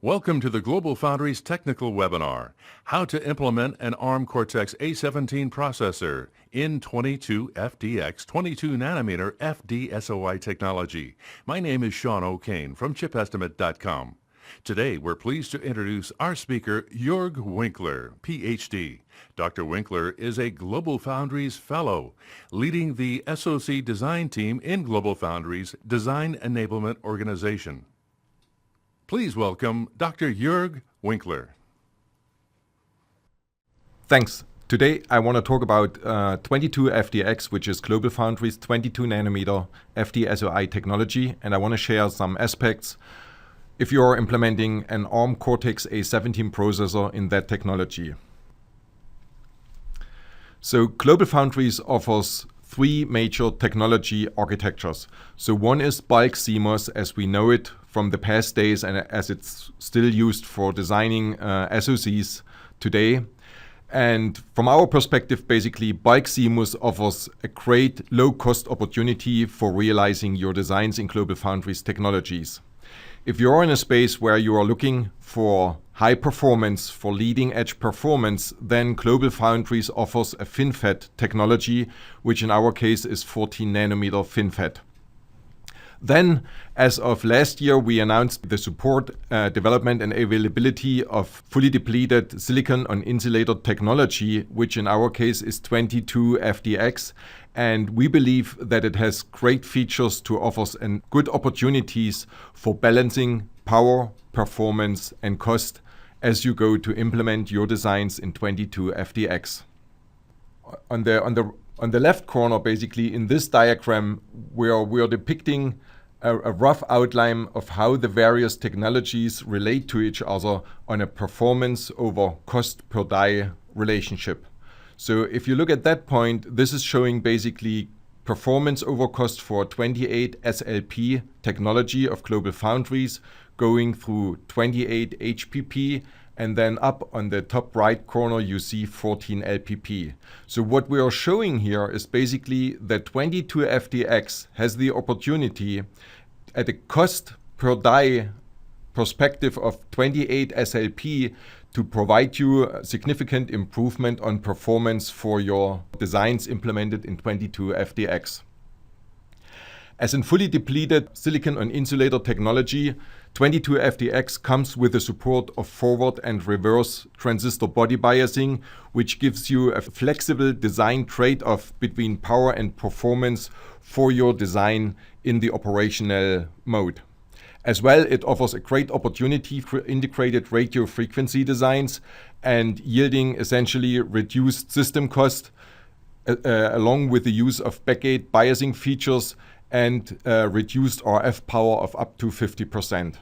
Welcome to the GlobalFoundries technical webinar, How to Implement an ARM Cortex A17 Processor in 22FDX 22nm FD-SOI Technology. My name is Sean O'Kane from ChipEstimate.com. Today, we're pleased to introduce our speaker, Joerg Winkler, PhD. Dr. Winkler is a GlobalFoundries Fellow, leading the SoC design team in GlobalFoundries' Design Enablement organization. Please welcome Dr. Joerg Winkler. Thanks. Today I want to talk about 22FDX, which is GlobalFoundries 22nm FD-SOI technology, and I want to share some aspects if you're implementing an ARM Cortex A17 processor in that technology. So GlobalFoundries offers three major technology architectures. So one is bulk CMOS as we know it from the past days and as it's still used for designing SoCs today. And from our perspective, basically, bulk CMOS offers a great low-cost opportunity for realizing your designs in GlobalFoundries technologies. If you're in a space where you are looking for high performance, for leading edge performance, then GlobalFoundries offers a FinFET technology, which in our case is 14nm FinFET. Then, as of last year, we announced the support, development and availability of fully depleted silicon on insulator technology, which in our case is 22FDX. And we believe that it has great features to offer and good opportunities for balancing power, performance, and cost as you go to implement your designs in 22FDX. On the left corner, basically, in this diagram, we are depicting a rough outline of how the various technologies relate to each other on a performance over cost per die relationship. So if you look at that point, this is showing basically performance over cost for 28 SLP technology of GlobalFoundries going through 28 HPP, and then up on the top right corner you see 14 LPP. So what we are showing here is basically that 22FDX has the opportunity at a cost per die perspective of 28 SLP to provide you a significant improvement on performance for your designs implemented in 22FDX. As in fully depleted silicon on insulator technology, 22FDX comes with the support of forward and reverse transistor body biasing, which gives you a flexible design trade-off between power and performance for your design in the operational mode. As well, it offers a great opportunity for integrated radio frequency designs and yielding essentially reduced system cost along with the use of backgate biasing features and reduced RF power of up to 50%.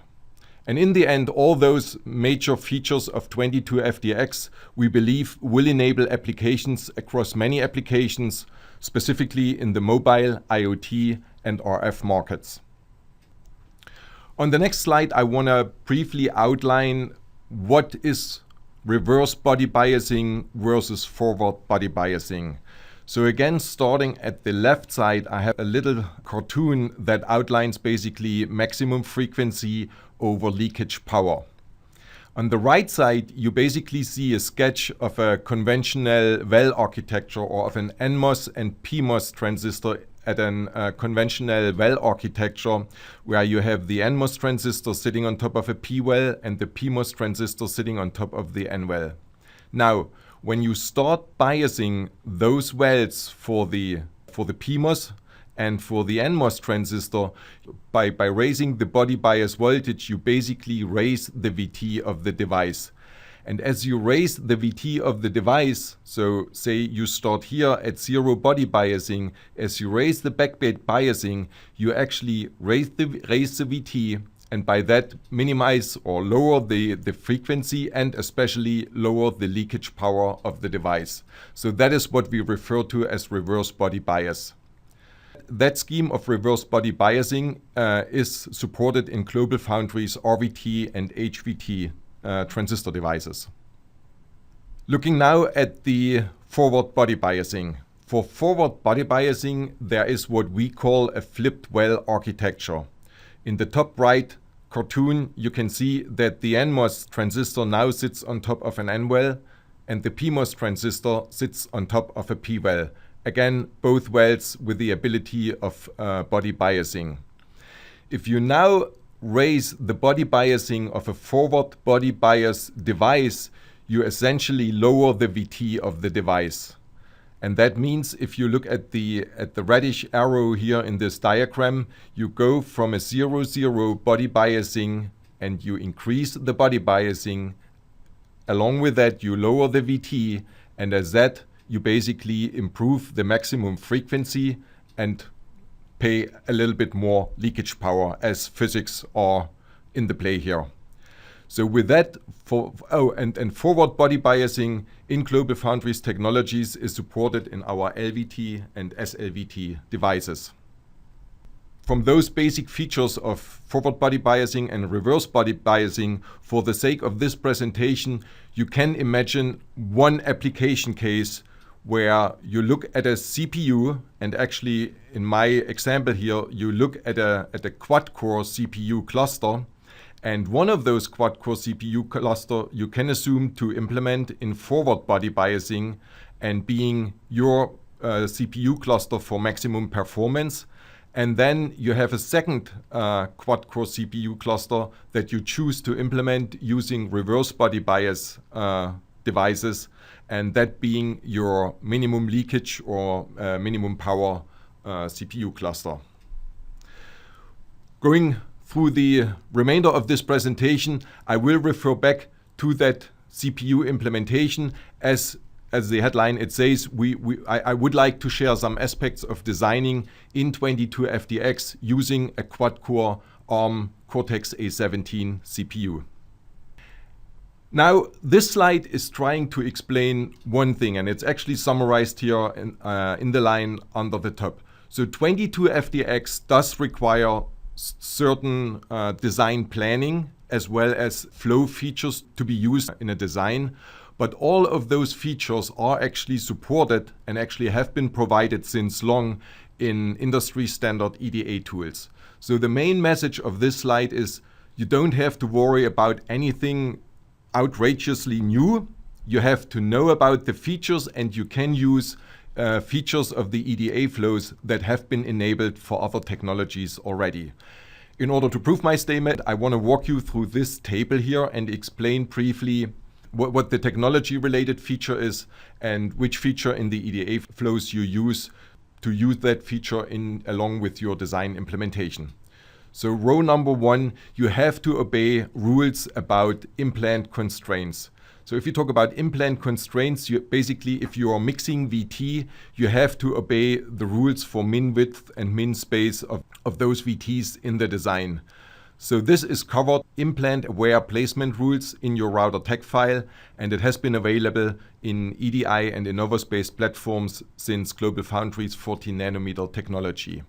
And in the end, all those major features of 22FDX, we believe, will enable applications across many applications, specifically in the mobile, IoT, and RF markets. On the next slide, I want to briefly outline what is reverse body biasing versus forward body biasing. So again, starting at the left side, I have a little cartoon that outlines basically maximum frequency over leakage power. On the right side, you basically see a sketch of a conventional well architecture or of an NMOS and PMOS transistor at a conventional well architecture where you have the NMOS transistor sitting on top of a P well and the PMOS transistor sitting on top of the N well. Now, when you start biasing those wells for the PMOS and for the NMOS transistor, by raising the body bias voltage, you basically raise the VT of the device. And as you raise the VT of the device, so say you start here at 0 body biasing, as you raise the backgate biasing, you actually raise the VT, and by that minimize or lower the frequency and especially lower the leakage power of the device. So that is what we refer to as reverse body bias. That scheme of reverse body biasing is supported in GlobalFoundries RVT and HVT transistor devices. Looking now at the forward body biasing. For forward body biasing, there is what we call a flipped well architecture. In the top right cartoon, you can see that the NMOS transistor now sits on top of an N-well, and the PMOS transistor sits on top of a P-well. Again, both wells with the ability of body biasing. If you now raise the body biasing of a forward body bias device, you essentially lower the VT of the device. And that means if you look at the reddish arrow here in this diagram, you go from a 0-0 body biasing and you increase the body biasing. Along with that, you lower the VT, and as that, you basically improve the maximum frequency and pay a little bit more leakage power, as physics are in the play here. So with that, and forward body biasing in GlobalFoundries technologies is supported in our LVT and SLVT devices. From those basic features of forward body biasing and reverse body biasing, for the sake of this presentation, you can imagine one application case where you look at a CPU, and actually in my example here, you look at a quad-core CPU cluster, and one of those quad-core CPU cluster you can assume to implement in forward body biasing and being your CPU cluster for maximum performance. And then you have a second quad-core CPU cluster that you choose to implement using reverse body bias devices, and that being your minimum leakage or minimum power CPU cluster. Going through the remainder of this presentation, I will refer back to that CPU implementation. As the headline it says, I would like to share some aspects of designing in 22FDX using a quad-core ARM Cortex A17 CPU. Now, this slide is trying to explain one thing, and it's actually summarized here in the line under the top. So 22FDX does require certain design planning as well as flow features to be used in a design. But all of those features are actually supported and actually have been provided since long in industry standard EDA tools. So the main message of this slide is you don't have to worry about anything outrageously new. You have to know about the features, and you can use features of the EDA flows that have been enabled for other technologies already. In order to prove my statement, I want to walk you through this table here and explain briefly what the technology-related feature is and which feature in the EDA flows you use to use that feature along with your design implementation. So row number 1, you have to obey rules about implant constraints. So if you talk about implant constraints, basically if you are mixing VT, you have to obey the rules for min width and min space of those VTs in the design. So this is covered implant-aware placement rules in your router tech file, and it has been available in EDI and Innovus-based platforms since GlobalFoundries 14nm technology.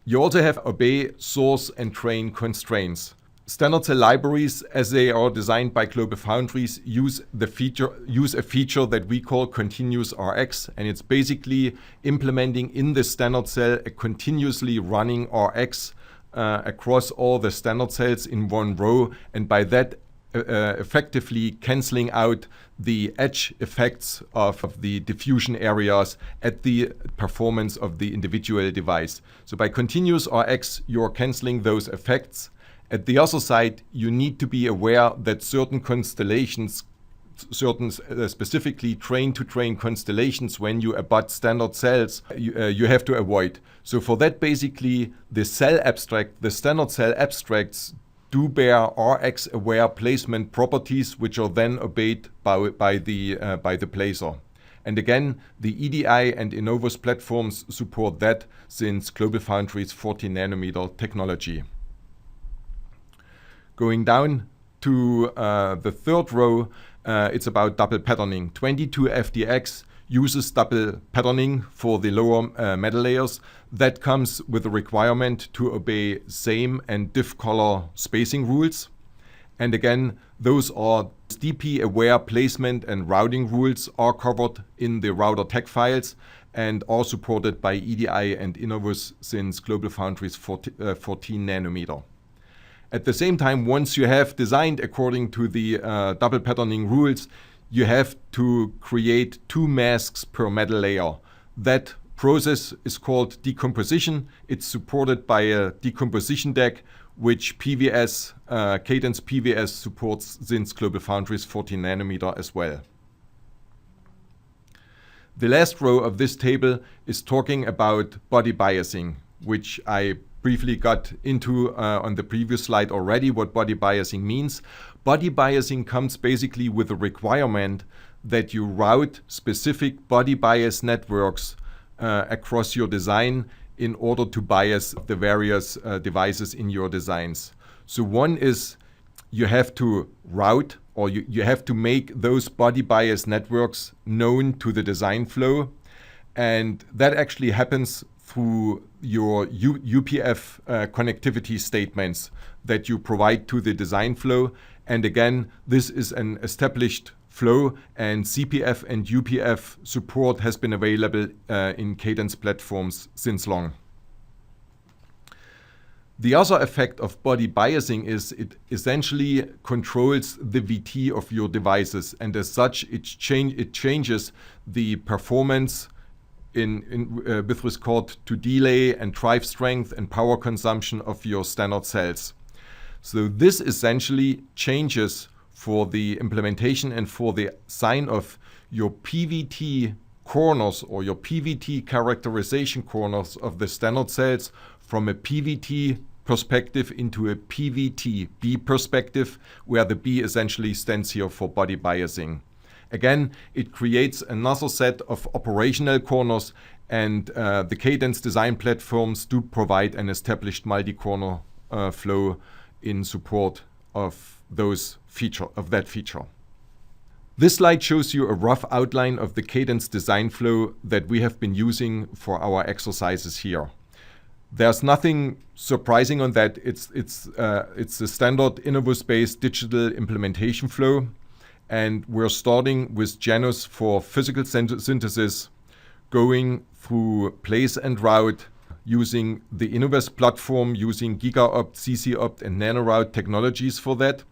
You also have obey source and train constraints. Standard cell libraries, as they are designed by GlobalFoundries, use a feature that we call continuous RX, and it's basically implementing in the standard cell a continuously running RX across all the standard cells in one row, and by that effectively cancelling out the edge effects of the diffusion areas at the performance of the individual device. So by continuous RX, you're cancelling those effects. At the other side, you need to be aware that certain constellations, specifically train-to-train constellations, when you abut standard cells, you have to avoid. So for that, basically, the standard cell abstracts do bear RX-aware placement properties, which are then obeyed by the placer. And again, the EDI and Innovus platforms support that since GlobalFoundries 14nm technology. Going down to the third row, it's about double patterning. 22FDX uses double patterning for the lower metal layers. That comes with a requirement to obey same and diff color spacing rules. And again, those are DP-aware placement and routing rules are covered in the router tech files and are supported by EDI and Innovus since GlobalFoundries 14nm. At the same time, once you have designed according to the double patterning rules, you have to create 2 masks per metal layer. That process is called decomposition. It's supported by a decomposition deck, which Cadence PVS supports since GlobalFoundries 14 nanometer as well. The last row of this table is talking about body biasing, which I briefly got into on the previous slide already, what body biasing means. Body biasing comes basically with a requirement that you route specific body bias networks across your design in order to bias the various devices in your designs. So one is you have to route, or you have to make those body bias networks known to the design flow. And that actually happens through your UPF connectivity statements that you provide to the design flow. And again, this is an established flow, and CPF and UPF support has been available in Cadence platforms since long. The other effect of body biasing is it essentially controls the VT of your devices, and as such it changes the performance with regard to delay and drive strength and power consumption of your standard cells. So this essentially changes for the implementation and for the sign of your PVT corners or your PVT characterization corners of the standard cells from a PVT perspective into a PVT-B perspective, where the B essentially stands here for body biasing. Again, it creates another set of operational corners, and the Cadence design platforms do provide an established multi-corner flow in support of that feature. This slide shows you a rough outline of the Cadence design flow that we have been using for our exercises here. There's nothing surprising on that. It's a standard Innovus-based digital implementation flow, and we're starting with Janus for physical synthesis, going through place and route, using the Innovus platform, using GigaOpt, CCOpt, and NanoRoute technologies for that.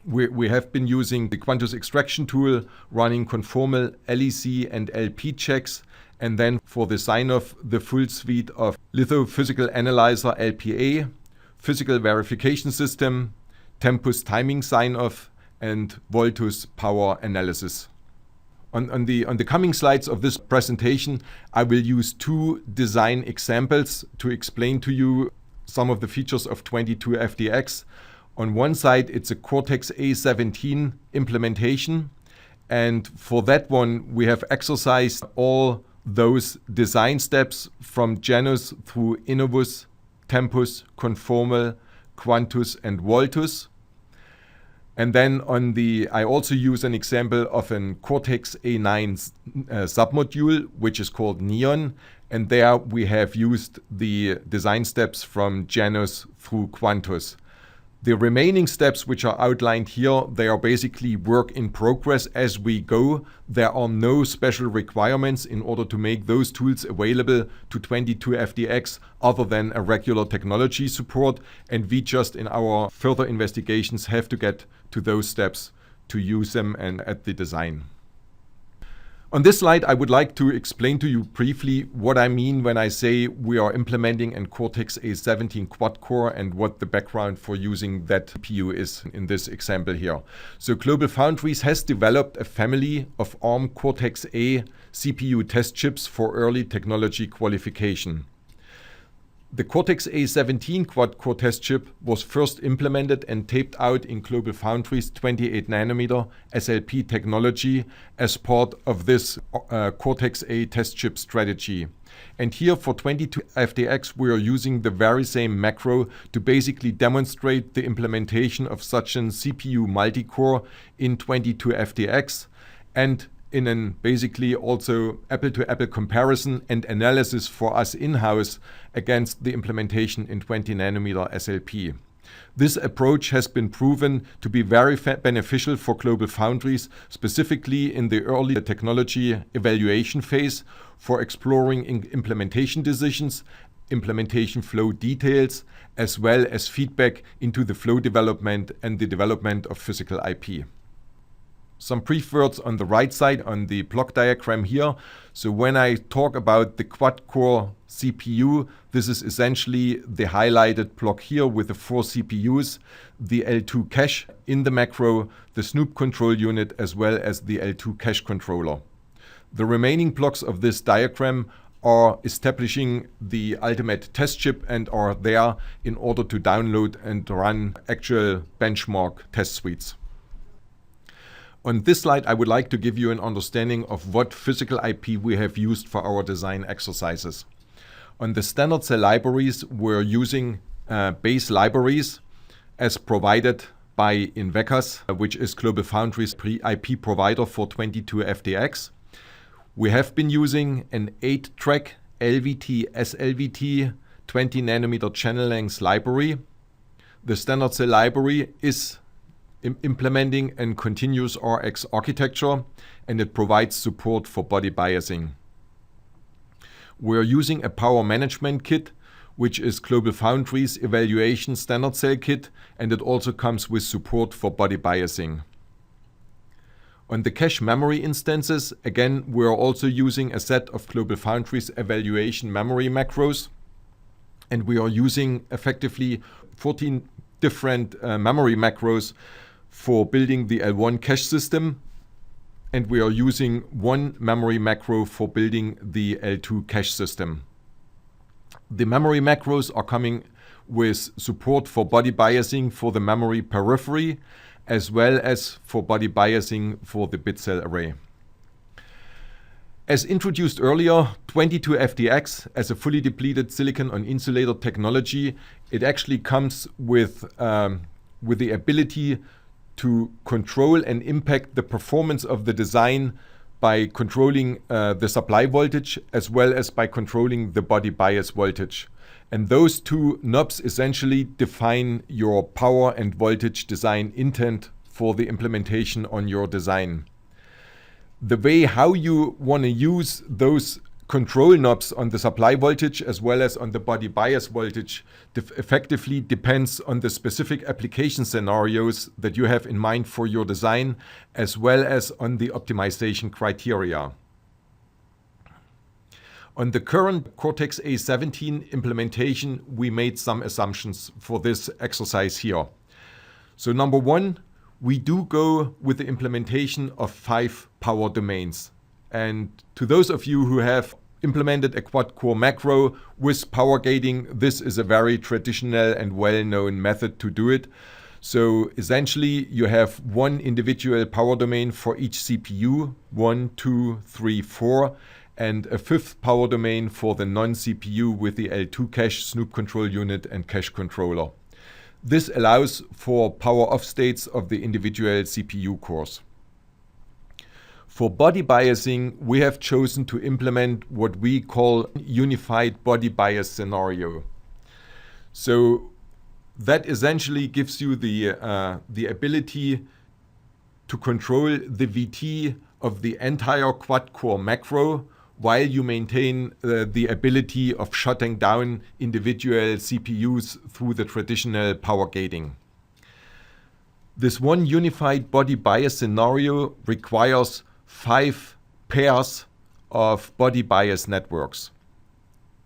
We have been using the Quantus extraction tool, running conformal LEC and LP checks, and then for the sign-off, the full suite of Lithophysical Analyzer LPA, Physical Verification System, Tempus Timing Sign-off, and Voltus Power Analysis. On the coming slides of this presentation, I will use 2 design examples to explain to you some of the features of 22FDX. On one side, it's a Cortex A17 implementation, and for that one, we have exercised all those design steps from Janus through Innovus, Tempus, Conformal, Quantus, and Voltus. And then I also use an example of an Cortex A9 submodule, which is called Neon. And there we have used the design steps from Janus through Quantus. The remaining steps which are outlined here, they are basically work in progress as we go. There are no special requirements in order to make those tools available to 22FDX other than a regular technology support. And we just in our further investigations have to get to those steps to use them and at the design. On this slide, I would like to explain to you briefly what I mean when I say we are implementing a Cortex A17 quad-core and what the background for using that CPU is in this example here. So GlobalFoundries has developed a family of ARM Cortex A CPU test chips for early technology qualification. The Cortex A17 quad-core test chip was first implemented and taped out in GlobalFoundries 28 nanometer SLP technology as part of this Cortex A test chip strategy. And here for 22FDX, we are using the very same macro to basically demonstrate the implementation of such an CPU multi-core in 22FDX, and in an basically also apple-to-apple comparison and analysis for us in-house against the implementation in 20 nanometer SLP. This approach has been proven to be very beneficial for GlobalFoundries, specifically in the early technology evaluation phase for exploring implementation decisions implementation flow details, as well as feedback into the flow development and the development of physical IP. Some brief words on the right side on the block diagram here. So when I talk about the quad-core CPU, this is essentially the highlighted block here with the 4 CPUs, the L2 cache in the macro, the Snoop control unit, as well as the L2 cache controller. The remaining blocks of this diagram are establishing the ultimate test chip and are there in order to download and run actual benchmark test suites. On this slide, I would like to give you an understanding of what physical IP we have used for our design exercises. On the standard cell libraries, we're using base libraries as provided by Invecas, which is GlobalFoundries IP provider for 22FDX. We have been using an 8-track LVT SLVT 20 nanometer channel length library. The standard cell library is implementing a continuous RX architecture, and it provides support for body biasing. We're using a power management kit, which is GlobalFoundries evaluation standard cell kit, and it also comes with support for body biasing. On the cache memory instances, again, we're also using a set of GlobalFoundries evaluation memory macros, and we are using effectively 14 different memory macros for building the L1 cache system, and we are using one memory macro for building the L2 cache system. The memory macros are coming with support for body biasing for the memory periphery, as well as for body biasing for the bit cell array. As introduced earlier, 22FDX as a fully depleted silicon on insulator technology, it actually comes with the ability to control and impact the performance of the design by controlling the supply voltage as well as by controlling the body bias voltage. And those two knobs essentially define your power and voltage design intent for the implementation on your design. The way how you want to use those control knobs on the supply voltage as well as on the body bias voltage effectively depends on the specific application scenarios that you have in mind for your design, as well as on the optimization criteria. On the current Cortex A17 implementation, we made some assumptions for this exercise here. So number one, we do go with the implementation of 5 power domains. And to those of you who have implemented a quad-core macro with power gating, this is a very traditional and well-known method to do it. So essentially, you have one individual power domain for each CPU, 1, 2, 3, 4, and a 5th power domain for the non-CPU with the L2 cache, Snoop control unit, and cache controller. This allows for power off states of the individual CPU cores. For body biasing, we have chosen to implement what we call unified body bias scenario. So that essentially gives you the ability to control the VT of the entire quad-core macro while you maintain the ability of shutting down individual CPUs through the traditional power gating. This one unified body bias scenario requires 5 pairs of body bias networks.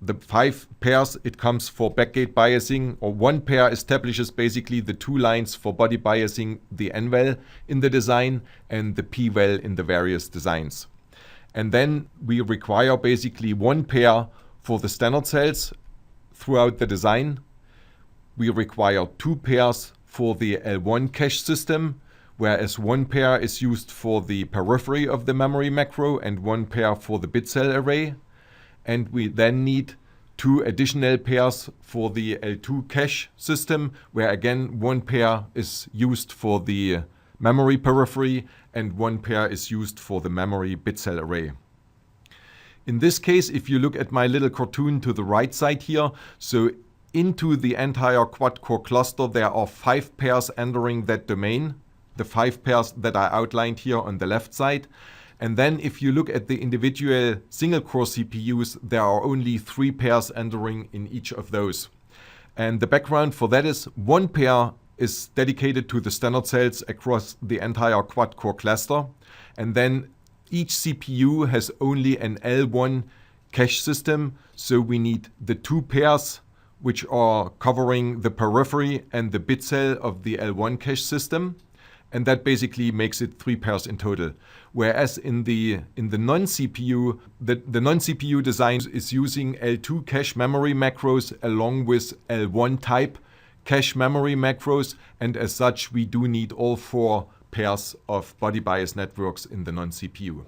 The 5 pairs, it comes for backgate biasing, or one pair establishes basically the 2 lines for body biasing the N-well in the design and the P-well in the various designs. And then we require basically 1 pair for the standard cells throughout the design. We require 2 pairs for the L1 cache system, whereas 1 pair is used for the periphery of the memory macro and 1 pair for the bit cell array. And we then need 2 additional pairs for the L2 cache system, where again 1 pair is used for the memory periphery and 1 pair is used for the memory bit cell array. In this case, if you look at my little cartoon to the right side here, so into the entire quad-core cluster there are 5 pairs entering that domain, the 5 pairs that are outlined here on the left side. And then if you look at the individual single-core CPUs, there are only 3 pairs entering in each of those. And the background for that is 1 pair is dedicated to the standard cells across the entire quad-core cluster. And then each CPU has only an L1 cache system, so we need the 2 pairs which are covering the periphery and the bit cell of the L1 cache system. And that basically makes it 3 pairs in total. Whereas in the non-CPU, the non-CPU design is using L2 cache memory macros along with L1 type cache memory macros, and as such we do need all 4 pairs of body bias networks in the non-CPU.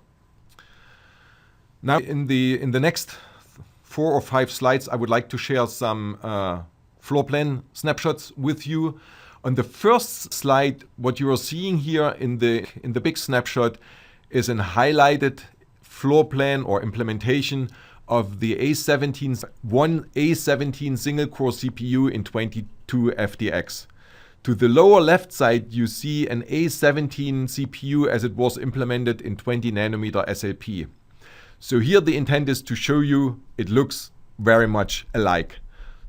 Now in the next 4 or 5 slides I would like to share some floor plan snapshots with you. On the first slide, what you are seeing here in the big snapshot is a highlighted floor plan or implementation of the one A17 single core CPU in 22 FDX. To the lower left side, you see an A17 CPU as it was implemented in 20 nanometer SLP. So here the intent is to show you it looks very much alike.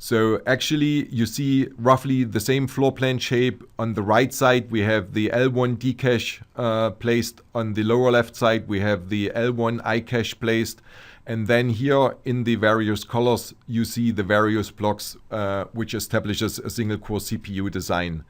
So actually you see roughly the same floor plan shape. On the right side we have the L1 D cache placed. On the lower left side we have the L1 I cache placed. And then here in the various colors you see the various blocks which establishes a single core CPU design.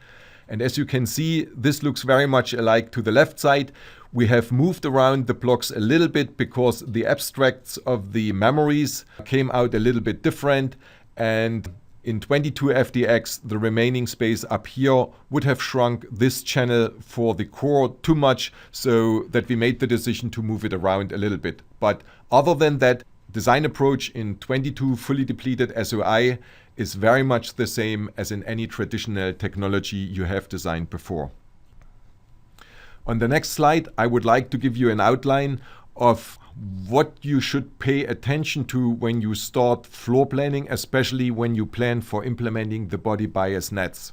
And as you can see, this looks very much alike to the left side. We have moved around the blocks a little bit because the abstracts of the memories came out a little bit different. And in 22 FDX, the remaining space up here would have shrunk this channel for the core too much, so that we made the decision to move it around a little bit. But other than that, design approach in 22 fully depleted SOI is very much the same as in any traditional technology you have designed before. On the next slide, I would like to give you an outline of what you should pay attention to when you start floor planning, especially when you plan for implementing the body bias nets.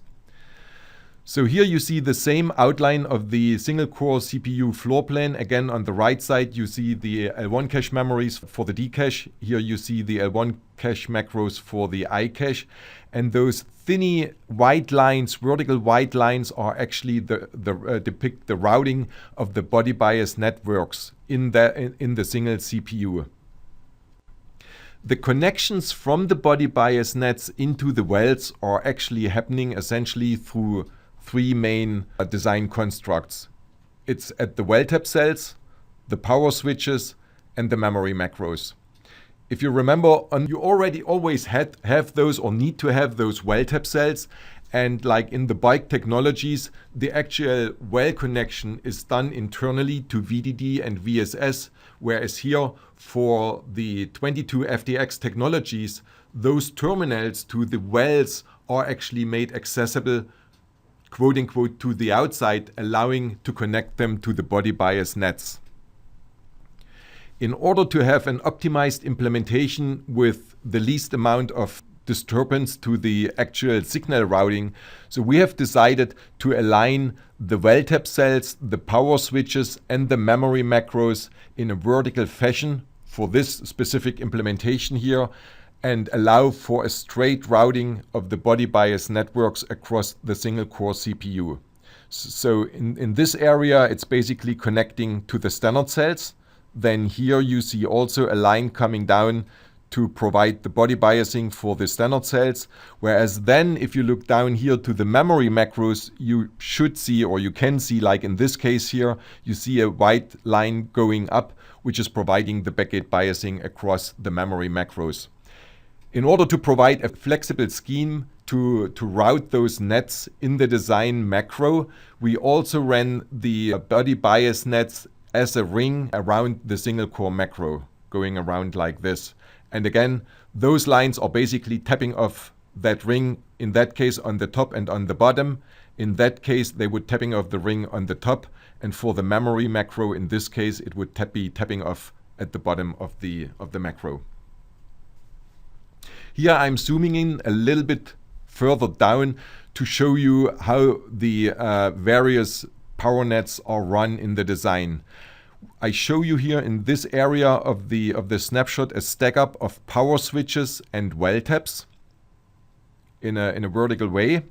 So here you see the same outline of the single core CPU floor plan. Again, on the right side you see the L1 cache memories for the D cache. Here you see the L1 cache macros for the I cache. And those thinny white lines, vertical white lines, are actually depict the routing of the body bias networks in the single CPU. The connections from the body bias nets into the wells are actually happening essentially through 3 main design constructs. It's at the well tap cells, the power switches, and the memory macros. If you remember, you already always have those or need to have those well tap cells, and like in the bike technologies, the actual well connection is done internally to VDD and VSS, whereas here for the 22 FDX technologies, those terminals to the wells are actually made accessible, quote unquote, to the outside, allowing to connect them to the body bias nets. In order to have an optimized implementation with the least amount of disturbance to the actual signal routing, so we have decided to align the well tap cells, the power switches, and the memory macros in a vertical fashion for this specific implementation here, and allow for a straight routing of the body bias networks across the single core CPU. So in this area, it's basically connecting to the standard cells. Then here you see also a line coming down to provide the body biasing for the standard cells. Whereas then if you look down here to the memory macros, you should see, or you can see, like in this case here, you see a white line going up, which is providing the backgate biasing across the memory macros. In order to provide a flexible scheme to route those nets in the design macro, we also ran the body bias nets as a ring around the single core macro, going around like this. And again, those lines are basically tapping off that ring, in that case on the top and on the bottom. In that case, they would tapping off the ring on the top. And for the memory macro, in this case, it would be tapping off at the bottom of the macro. Here I'm zooming in a little bit further down to show you how the various power nets are run in the design. I show you here in this area of the snapshot a stack up of power switches and well taps in a vertical way.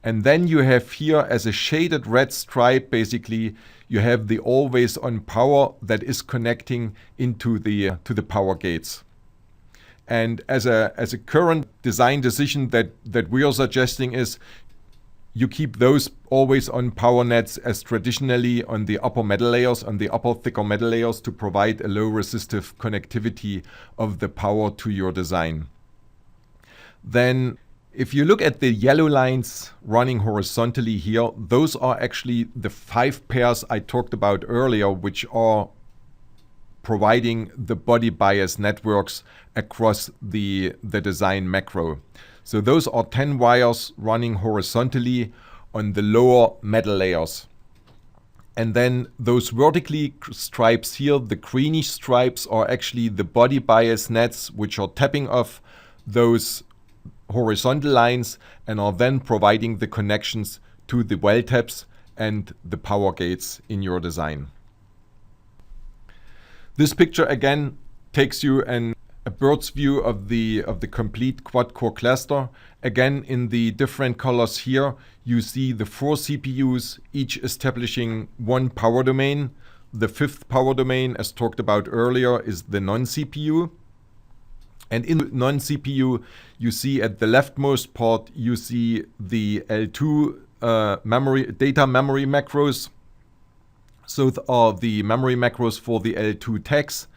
And then you have here as a shaded red stripe, basically, you have the always on power that is connecting into the power gates. And as a current design decision that we are suggesting is you keep those always on power nets as traditionally on the upper metal layers, on the upper thicker metal layers, to provide a low resistive connectivity of the power to your design. Then if you look at the yellow lines running horizontally here, those are actually the 5 pairs I talked about earlier, which are providing the body bias networks across the design macro. So those are 10 wires running horizontally on the lower metal layers. And then those vertically stripes here, the greenish stripes, are actually the body bias nets, which are tapping off those horizontal lines and are then providing the connections to the well taps and the power gates in your design. This picture again takes you a bird's view of the complete quad-core cluster. Again, in the different colors here, you see the 4 CPUs, each establishing one power domain. The 5th power domain, as talked about earlier, is the non-CPU. And in the non-CPU, you see at the leftmost part, you see the L2 data memory macros. So are the memory macros for the L2 tags.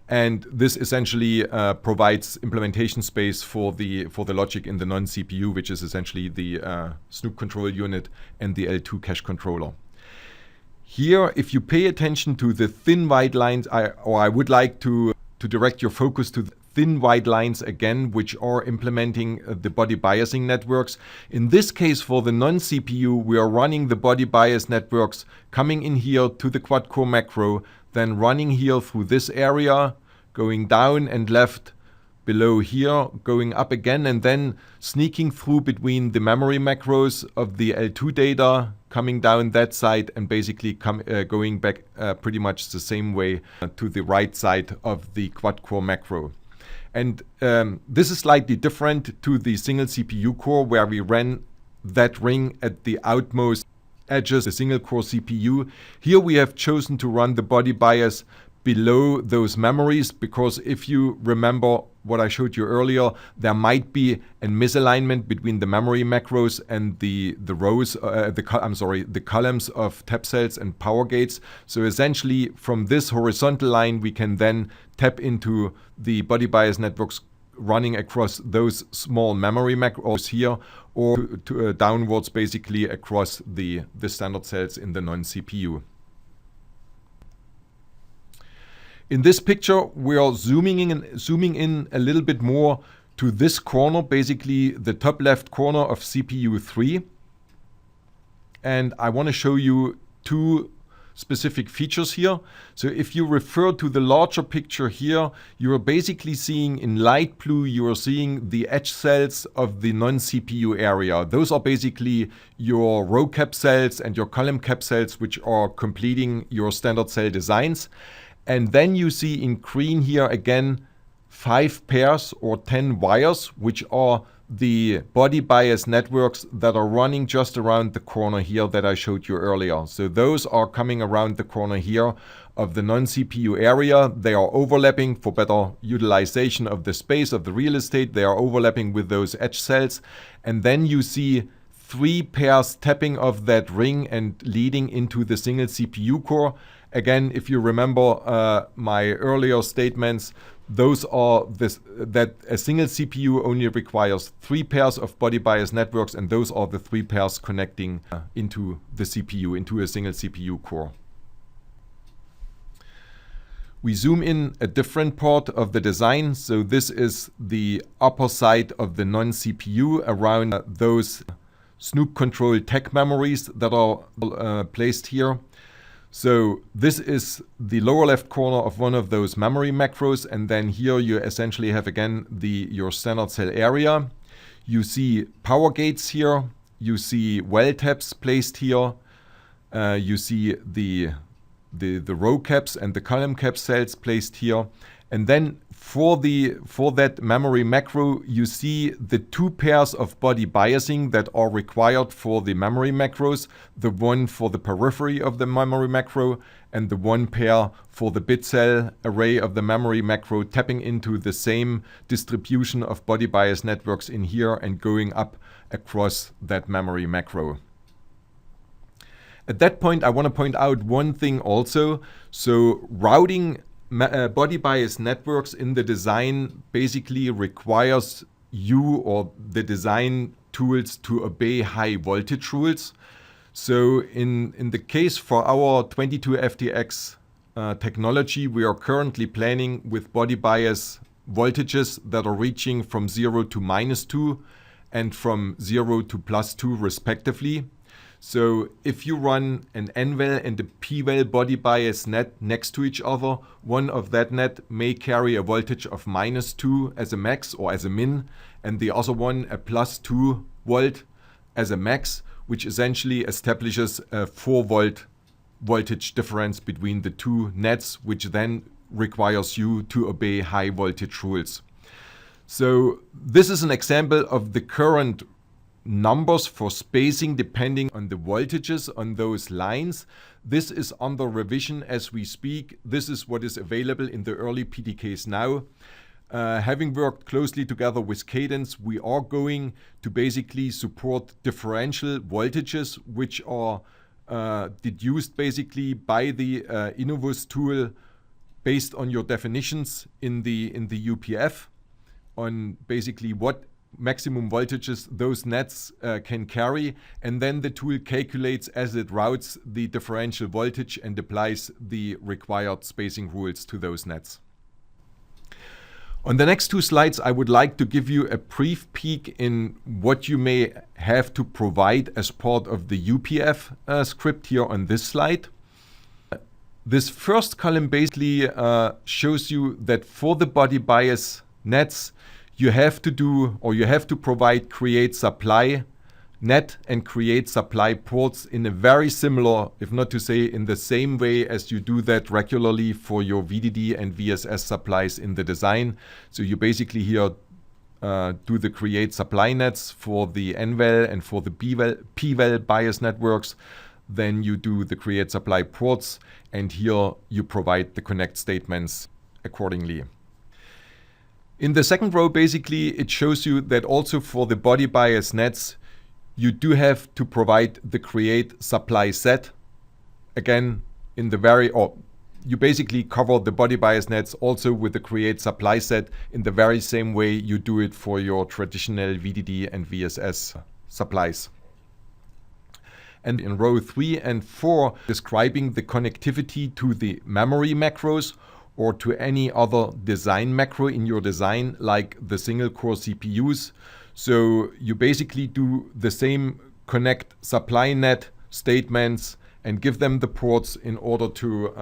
And this essentially provides implementation space for the logic in the non-CPU, which is essentially the Snoop control unit and the L2 cache controller. Here, if you pay attention to the thin white lines, I would like to direct your focus to the thin white lines again, which are implementing the body biasing networks. In this case, for the non-CPU, we are running the body bias networks coming in here to the quad-core macro, then running here through this area, going down and left below here, going up again, and then sneaking through between the memory macros of the L2 data, coming down that side, and basically going back pretty much the same way to the right side of the quad-core macro. And this is slightly different to the single CPU core, where we ran that ring at the outmost edges, the single core CPU. Here we have chosen to run the body bias below those memories, because if you remember what I showed you earlier, there might be a misalignment between the memory macros and the columns of tap cells and power gates. So essentially, from this horizontal line, we can then tap into the body bias networks running across those small memory macros here, or downwards basically across the standard cells in the non-CPU. In this picture, we are zooming in a little bit more to this corner, basically the top left corner of CPU 3. And I want to show you 2 specific features here. So if you refer to the larger picture here, you are basically seeing in light blue, you are seeing the edge cells of the non-CPU area. Those are basically your row cap cells and your column cap cells, which are completing your standard cell designs. And then you see in green here again 5 pairs or 10 wires, which are the body bias networks that are running just around the corner here that I showed you earlier. So those are coming around the corner here of the non-CPU area. They are overlapping for better utilization of the space of the real estate. They are overlapping with those edge cells. And then you see 3 pairs tapping of that ring and leading into the single CPU core. Again, if you remember my earlier statements, those are that a single CPU only requires 3 pairs of body bias networks, and those are the 3 pairs connecting into the CPU, into a single CPU core. We zoom in a different part of the design. So this is the upper side of the non-CPU around those Snoop control tech memories that are placed here. So this is the lower left corner of one of those memory macros, and then here you essentially have again your standard cell area. You see power gates here, you see well taps placed here, you see the the row caps and the column cap cells placed here. And then for that memory macro, you see the two pairs of body biasing that are required for the memory macros, the one for the periphery of the memory macro and the one pair for the bit cell array of the memory macro, tapping into the same distribution of body bias networks in here and going up across that memory macro. At that point, I want to point out one thing also. So routing body bias networks in the design basically requires you or the design tools to obey high voltage rules. So in the case for our 22FDX technology, we are currently planning with body bias voltages that are reaching from 0 to -2 and from 0 to +2 respectively. So if you run an N-well and a P-well body bias net next to each other, one of that net may carry a voltage of -2 as a max or as a min, and the other one a +2 volt as a max, which essentially establishes a 4 volt voltage difference between the two nets, which then requires you to obey high voltage rules. So this is an example of the current numbers for spacing depending on the voltages on those lines. This is under revision as we speak. This is what is available in the early PDKs now. Having worked closely together with Cadence, we are going to basically support differential voltages, which are deduced basically by the Innovus tool based on your definitions in the UPF on basically what maximum voltages those nets can carry, and then the tool calculates as it routes the differential voltage and applies the required spacing rules to those nets. On the next two slides, I would like to give you a brief peek in what you may have to provide as part of the UPF script here on this slide. This first column basically shows you that for the body bias nets, you have to provide create supply net and create supply ports in a very similar, if not to say in the same way as you do that regularly for your VDD and VSS supplies in the design. So you basically here do the create supply nets for the N-well and for the P-well bias networks. Then you do the create supply ports, and here you provide the connect statements accordingly. In the second row, basically, it shows you that also for the body bias nets, you do have to provide the create supply set. Again, you basically cover the body bias nets also with the create supply set in the very same way you do it for your traditional VDD and VSS supplies. And in row 3 and 4, describing the connectivity to the memory macros or to any other design macro in your design, like the single core CPUs. So you basically do the same connect supply net statements and give them the ports in order to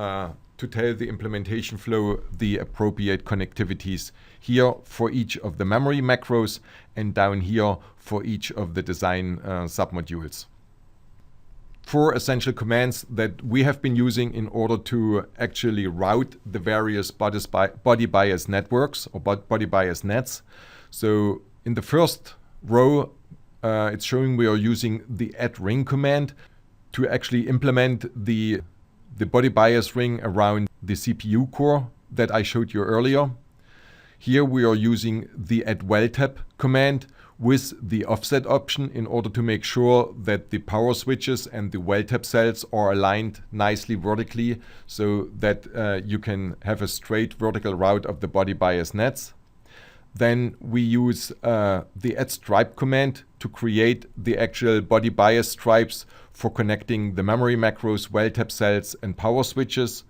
tell the implementation flow the appropriate connectivities here for each of the memory macros and down here for each of the design submodules. 4 essential commands that we have been using in order to actually route the various body bias networks or body bias nets. So in the first row, it's showing we are using the add ring command to actually implement the body bias ring around the CPU core that I showed you earlier. Here we are using the add well tab command with the offset option in order to make sure that the power switches and the well tab cells are aligned nicely vertically so that you can have a straight vertical route of the body bias nets. Then we use the add stripe command to create the actual body bias stripes for connecting the memory macros, well tab cells and power switches.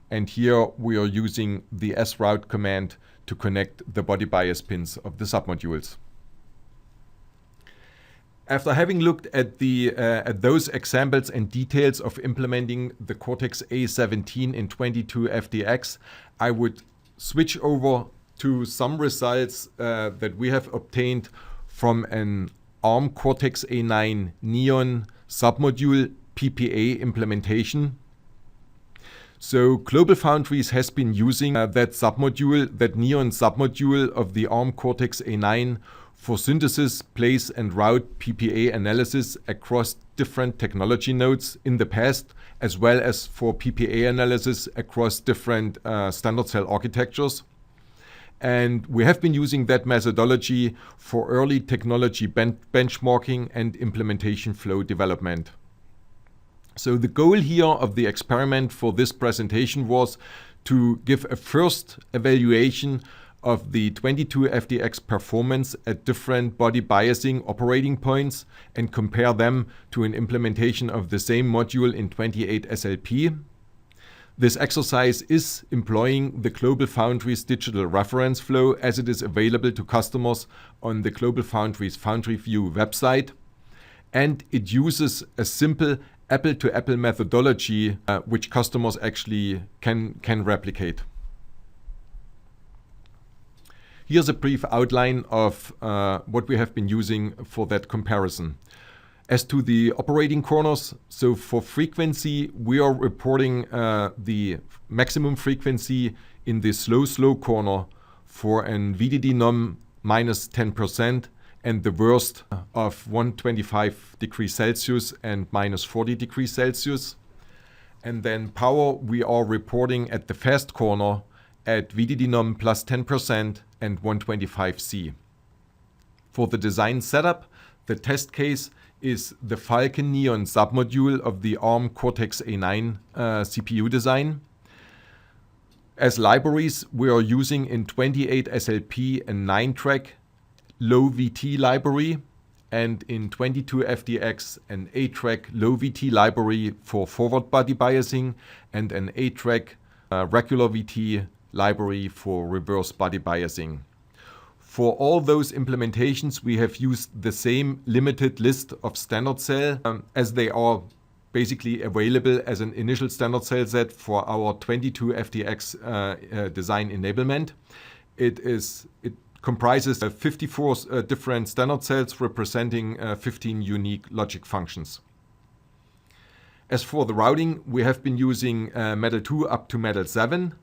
And here we are using the sroute command to connect the body bias pins of the submodules. After having looked at those examples and details of implementing the Cortex A17 in 22FDX, I would switch over to some results that we have obtained from an ARM Cortex A9 Neon submodule PPA implementation. So GlobalFoundries has been using that submodule, that Neon submodule of the ARM Cortex A9 for synthesis, place and route PPA analysis across different technology nodes in the past, as well as for PPA analysis across different standard cell architectures. And we have been using that methodology for early technology benchmarking and implementation flow development. So the goal here of the experiment for this presentation was to give a first evaluation of the 22FDX performance at different body biasing operating points and compare them to an implementation of the same module in 28SLP. This exercise is employing the GlobalFoundries digital reference flow as it is available to customers on the GlobalFoundries Foundry View website, and it uses a simple apple-to-apple methodology which customers actually can replicate. Here's a brief outline of what we have been using for that comparison. As to the operating corners, so for frequency, we are reporting the maximum frequency in the slow corner for an VDD num minus 10% and the worst of 125 degrees Celsius and minus 40 degrees Celsius. And then power, we are reporting at the fast corner at VDD num plus 10% and 125C. For the design setup, the test case is the Falcon Neon submodule of the ARM Cortex A9 CPU design. As libraries, we are using in 28SLP a 9-track low VT library, and in 22FDX an 8-track low VT library for forward body biasing and an 8-track regular VT library for reverse body biasing. For all those implementations, we have used the same limited list of standard cell as they are basically available as an initial standard cell set for our 22FDX design enablement. It comprises 54 different standard cells representing 15 unique logic functions. As for the routing, we have been using Metal 2 up to Metal 7.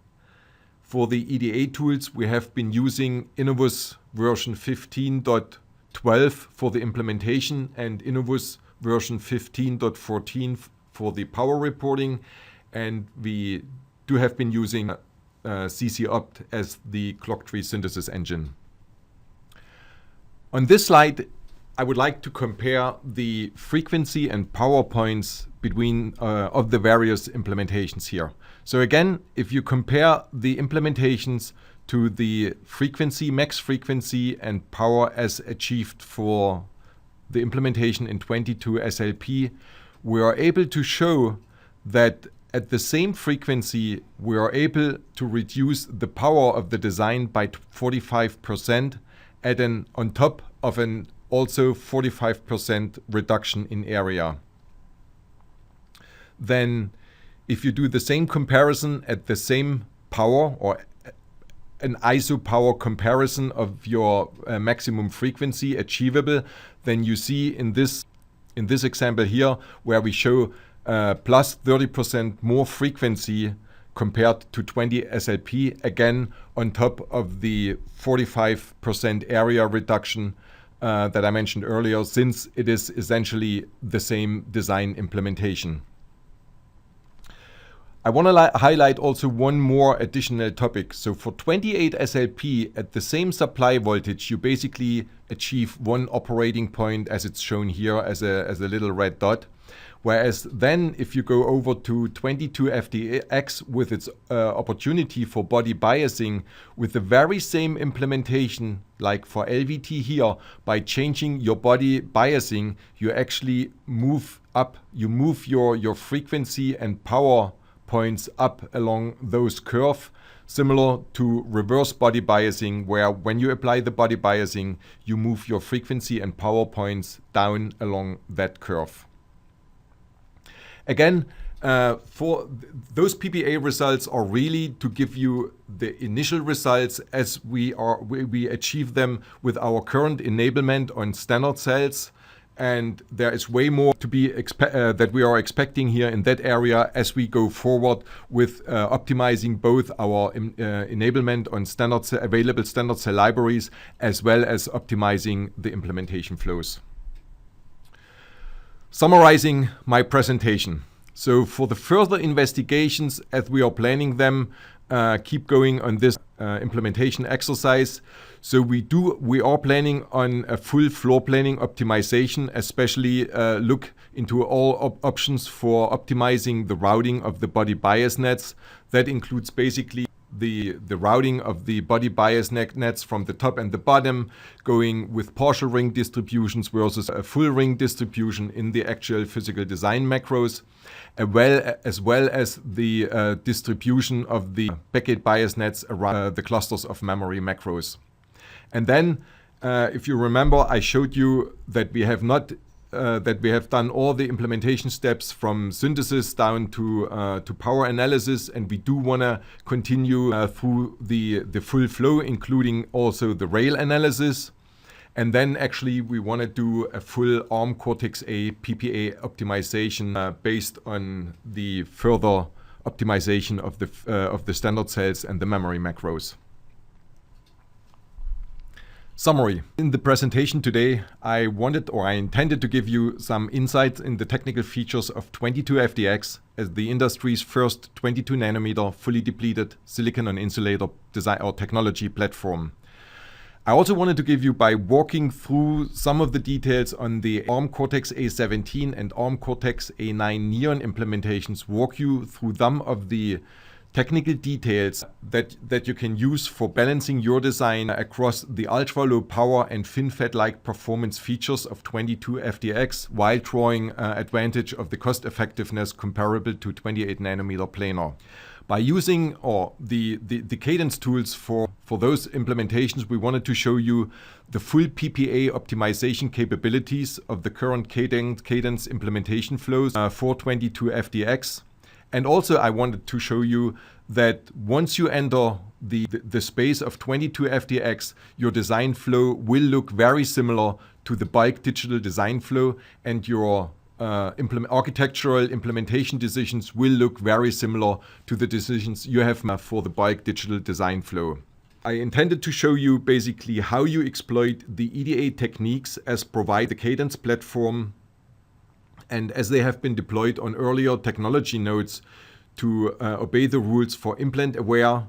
For the EDA tools, we have been using Innovus version 15.12 for the implementation and Innovus version 15.14 for the power reporting, and we do have been using CC-opt as the clock tree synthesis engine. On this slide, I would like to compare the frequency and power points between of the various implementations here. So again, if you compare the implementations to the frequency, max frequency and power as achieved for the implementation in 22SLP, we are able to show that at the same frequency, we are able to reduce the power of the design by 45% on top of an also 45% reduction in area. Then if you do the same comparison at the same power or an ISO power comparison of your maximum frequency achievable, then you see in this example here where we show plus 30% more frequency compared to 20SLP, again on top of the 45% area reduction that I mentioned earlier, since it is essentially the same design implementation. I want to highlight also one more additional topic. So for 28SLP, at the same supply voltage, you basically achieve one operating point as it's shown here as a little red dot. Whereas then if you go over to 22FDX with its opportunity for body biasing with the very same implementation like for LVT here, by changing your body biasing, you actually move up, you move your frequency and power points up along those curve, similar to reverse body biasing, where when you apply the body biasing, you move your frequency and power points down along that curve. Again, for those PPA results are really to give you the initial results as we achieve them with our current enablement on standard cells. And there is way more to be that we are expecting here in that area as we go forward with optimizing both our enablement on available standard cell libraries, as well as optimizing the implementation flows. Summarizing my presentation. So for the further investigations, as we are planning them, keep going on this implementation exercise. So we are planning on a full floor planning optimization, especially look into all options for optimizing the routing of the body bias nets. That includes basically the routing of the body bias nets from the top and the bottom, going with partial ring distributions versus a full ring distribution in the actual physical design macros, as well as the distribution of the backgate bias nets around the clusters of memory macros. And then, if you remember, I showed you that we have done all the implementation steps from synthesis down to power analysis, and we do want to continue through the full flow, including also the rail analysis. And then actually we want to do a full ARM Cortex A PPA optimization based on the further optimization of the standard cells and the memory macros. Summary. In the presentation today, I intended to give you some insights in the technical features of 22FDX as the industry's first 22 nanometer fully depleted silicon on insulator design or technology platform. I also wanted to give you, by walking through some of the details on the ARM Cortex A17 and ARM Cortex A9 Neon implementations, walk you through some of the technical details that you can use for balancing your design across the ultra-low power and FinFET-like performance features of 22FDX while drawing advantage of the cost effectiveness comparable to 28 nanometer planar. By using the Cadence tools for those implementations, we wanted to show you the full PPA optimization capabilities of the current Cadence implementation flows for 22FDX. And also I wanted to show you that once you enter the space of 22FDX, your design flow will look very similar to the bulk digital design flow, and your architectural implementation decisions will look very similar to the decisions you have for the bulk digital design flow. I intended to show you basically how you exploit the EDA techniques as provide the Cadence platform, and as they have been deployed on earlier technology nodes to obey the rules for implant-aware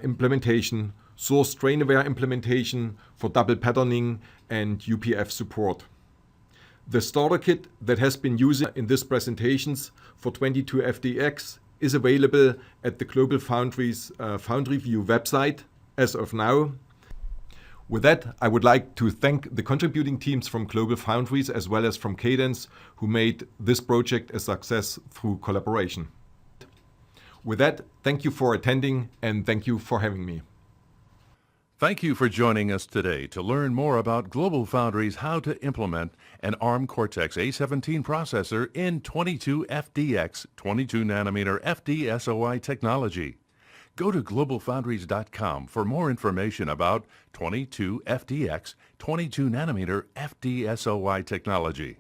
implementation, source strain-aware implementation for double patterning, and UPF support. The starter kit that has been used in these presentations for 22FDX is available at the GlobalFoundries Foundry View website as of now. With that, I would like to thank the contributing teams from GlobalFoundries as well as from Cadence, who made this project a success through collaboration. With that, thank you for attending and thank you for having me. Thank you for joining us today to learn more about GlobalFoundries' how to implement an ARM Cortex A17 processor in 22FDX 22 nanometer FD-SOI technology. Go to GlobalFoundries.com for more information about 22FDX 22 nanometer FD-SOI technology.